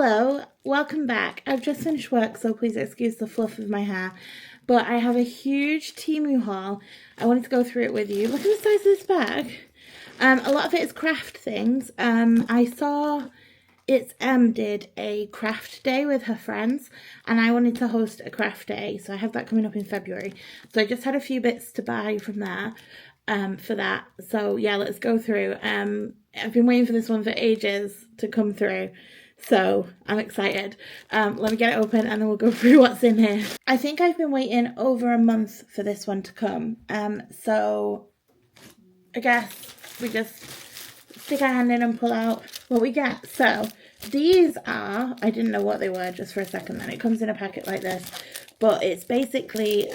Hello, welcome back. I've just finished work, so please excuse the fluff of my hair. But I have a huge Temu haul. I wanted to go through it with you. Look at the size of this bag. A lot of it is craft things. I saw it's did a craft day with her friends, and I wanted to host a craft day, so I have that coming up in February. So I just had a few bits to buy from there for that. So yeah, let's go through. I've been waiting for this one for ages to come through. So I'm excited. Let me get it open and then we'll go through what's in here. I think I've been waiting over a month for this one to come. So I guess we just stick our hand in and pull out what we get. So these are, I didn't know what they were just for a second then. It comes in a packet like this. But it's basically,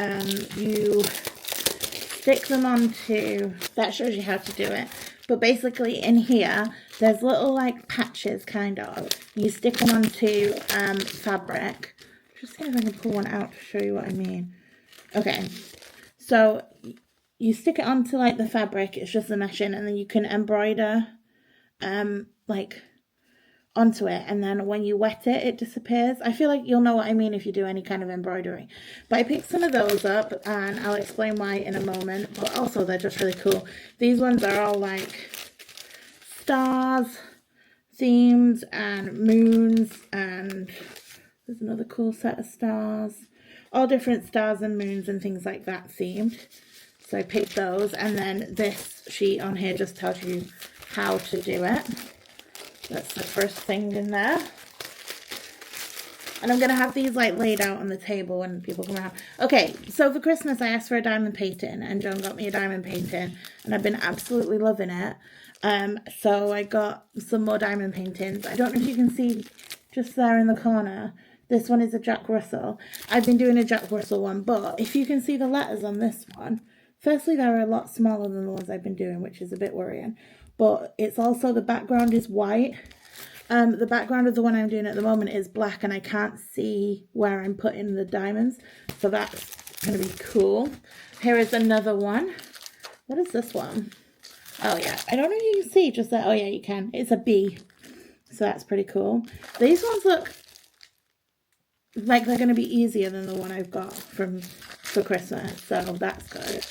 you stick them onto, that shows you how to do it. But basically in here, there's little like patches kind of. You stick them onto fabric. Just see if I can pull one out to show you what I mean. Okay, so you stick it onto like the fabric, it's just the meshing, and then you can embroider like onto it, and then when you wet it, it disappears. I feel like you'll know what I mean if you do any kind of embroidery. But I picked some of those up and I'll explain why in a moment, but also they're just really cool. These ones are all like stars, themes, and moons, and there's another cool set of stars. All different stars and moons and things like that themed. So I picked those, and then this sheet on here just tells you how to do it. That's the first thing in there. And I'm going to have these like laid out on the table when people come around. Okay, so for Christmas I asked for a diamond painting, and John got me a diamond painting, and I've been absolutely loving it. So I got some more diamond paintings. I don't know if you can see just there in the corner. This one is a Jack Russell. I've been doing a Jack Russell one, but if you can see the letters on this one, firstly they're a lot smaller than the ones I've been doing, which is a bit worrying. But it's also, the background is white. The background of the one I'm doing at the moment is black, and I can't see where I'm putting the diamonds. So that's going to be cool. Here is another one. What is this one? Oh yeah, I don't know if you can see just that. Oh yeah, you can. It's a bee. So that's pretty cool. These ones look like they're going to be easier than the one I've got for Christmas. So that's good.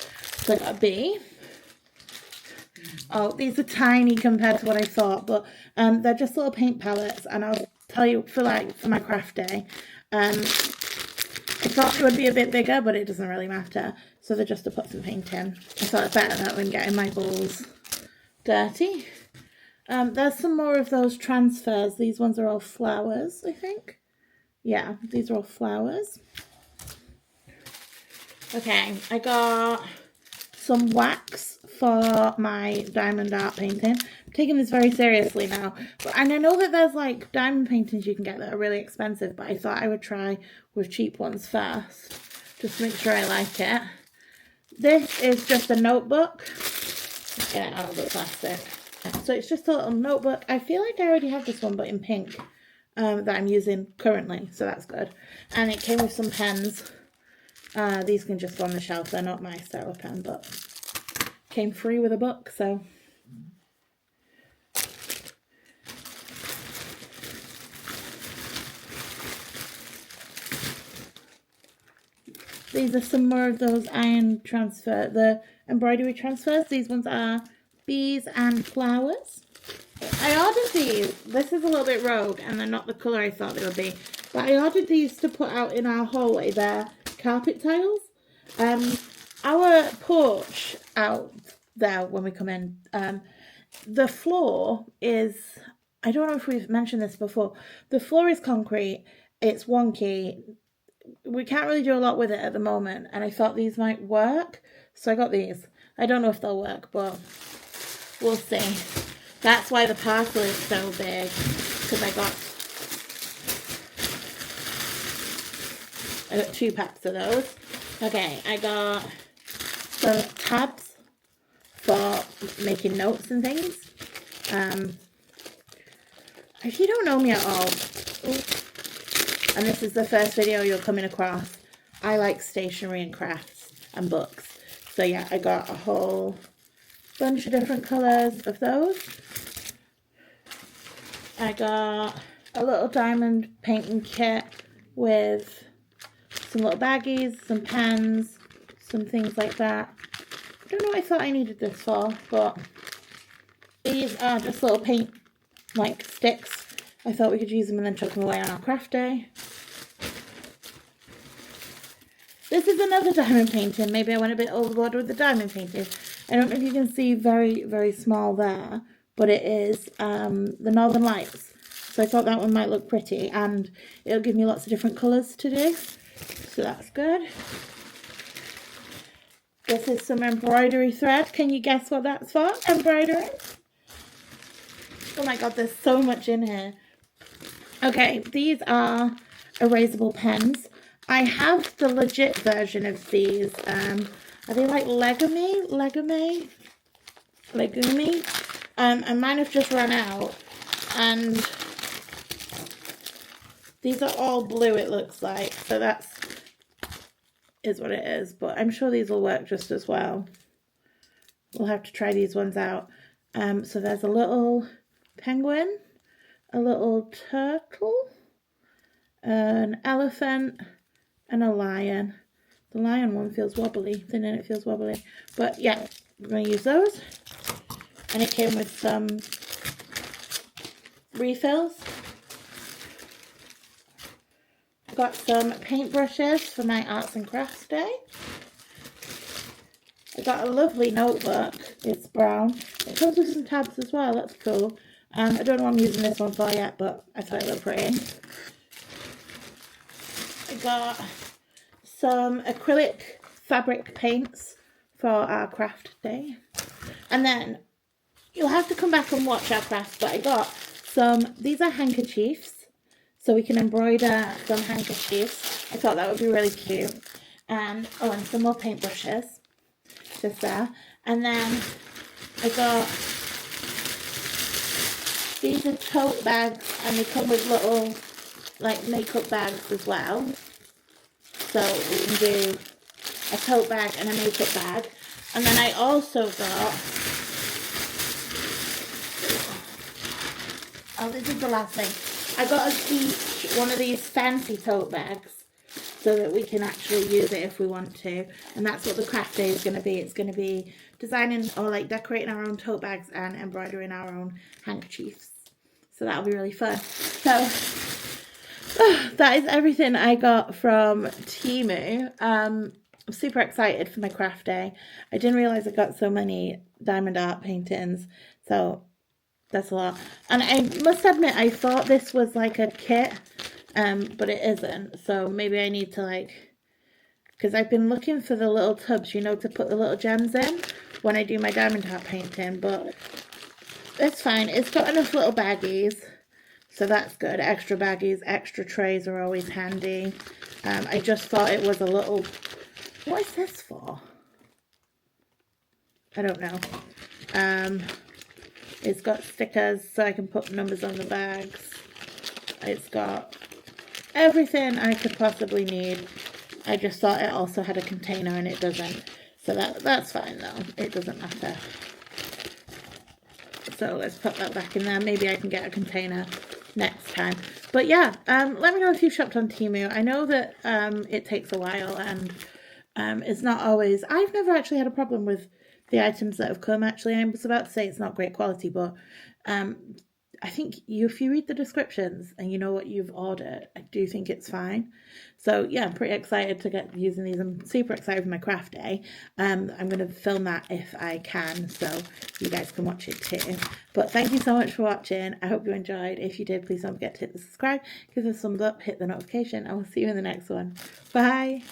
So I got a bee. Oh, these are tiny compared to what I thought, but they're just little paint palettes, and I'll tell you, for my craft day, I thought they would be a bit bigger, but it doesn't really matter. So they're just to put some paint in. I thought it's better than getting my balls dirty. There's some more of those transfers. These ones are all flowers, I think. Yeah, these are all flowers. Okay, I got some wax for my diamond art painting. I'm taking this very seriously now. And I know that there's like diamond paintings you can get that are really expensive, but I thought I would try with cheap ones first, just to make sure I like it. This is just a notebook. Let's get it out of the plastic. So it's just a little notebook. I feel like I already have this one, but in pink, that I'm using currently, so that's good. And it came with some pens. These can just go on the shelf. They're not my style of pen, but came free with a book, so. These are some more of those iron transfer, the embroidery transfers. These ones are bees and flowers. I ordered these. This is a little bit rogue, and they're not the colour I thought they would be. But I ordered these to put out in our hallway. They're carpet tiles. Our porch out there when we come in, the floor is, I don't know if we've mentioned this before, the floor is concrete, it's wonky, we can't really do a lot with it at the moment, and I thought these might work, so I got these. I don't know if they'll work, but we'll see. That's why the parcel is so big, because I got 2 packs of those. Okay, I got some tabs for making notes and things. If you don't know me at all, and this is the first video you're coming across, I like stationery and crafts and books. So yeah, I got a whole bunch of different colours of those. I got a little diamond painting kit with some little baggies, some pens, some things like that. I don't know what I thought I needed this for, but these are just little paint like sticks. I thought we could use them and then chuck them away on our craft day. This is another diamond painting. Maybe I went a bit overboard with the diamond painting. I don't know if you can see very, very small there, but it is the Northern Lights. So I thought that one might look pretty, and it'll give me lots of different colours to do. So that's good. This is some embroidery thread. Can you guess what that's for? Embroidery. Oh my god, there's so much in here. Okay, these are erasable pens. I have the legit version of these. Are they like Legumi? And mine have just run out. And these are all blue, it looks like. So that's is what it is. But I'm sure these will work just as well. We'll have to try these ones out. So there's a little penguin, a little turtle, an elephant, and a lion. The lion one feels wobbly. The net feels wobbly. But yeah, we're going to use those. And it came with some refills. I got some paintbrushes for my arts and crafts day. I got a lovely notebook. It's brown. It comes with some tabs as well. That's cool. I don't know what I'm using this one for yet, but I thought it looked pretty. I got some acrylic fabric paints for our craft day. And then you'll have to come back and watch our craft, but I got some, these are handkerchiefs, so we can embroider some handkerchiefs. I thought that would be really cute. And some more paintbrushes, just there. And then I got, these are tote bags, and they come with little like makeup bags as well. So we can do a tote bag and a makeup bag. And then I also got, this is the last thing. I got us each one of these fancy tote bags so that we can actually use it if we want to. And that's what the craft day is going to be. It's going to be designing or like decorating our own tote bags and embroidering our own handkerchiefs. So that'll be really fun. So that is everything I got from Temu. I'm super excited for my craft day. I didn't realize I got so many diamond art paintings. So that's a lot. And I must admit, I thought this was like a kit, but it isn't. So maybe I need to like, because I've been looking for the little tubs, you know, to put the little gems in when I do my diamond art painting, but it's fine. It's got enough little baggies, so that's good. Extra baggies, extra trays are always handy. I just thought it was a little, what is this for? I don't know. It's got stickers so I can put numbers on the bags. It's got everything I could possibly need. I just thought it also had a container and it doesn't. So that's fine though. It doesn't matter. So let's put that back in there. Maybe I can get a container next time. But yeah, let me know if you've shopped on Temu. I know that it takes a while and it's not always... I've never actually had a problem with the items that have come, actually. I was about to say it's not great quality, but I think if you read the descriptions and you know what you've ordered, I do think it's fine. So yeah, I'm pretty excited to get using these. I'm super excited for my craft day. I'm going to film that if I can, so you guys can watch it too. But thank you so much for watching. I hope you enjoyed. If you did, please don't forget to hit the subscribe, give us a thumbs up, hit the notification, and we'll see you in the next one. Bye!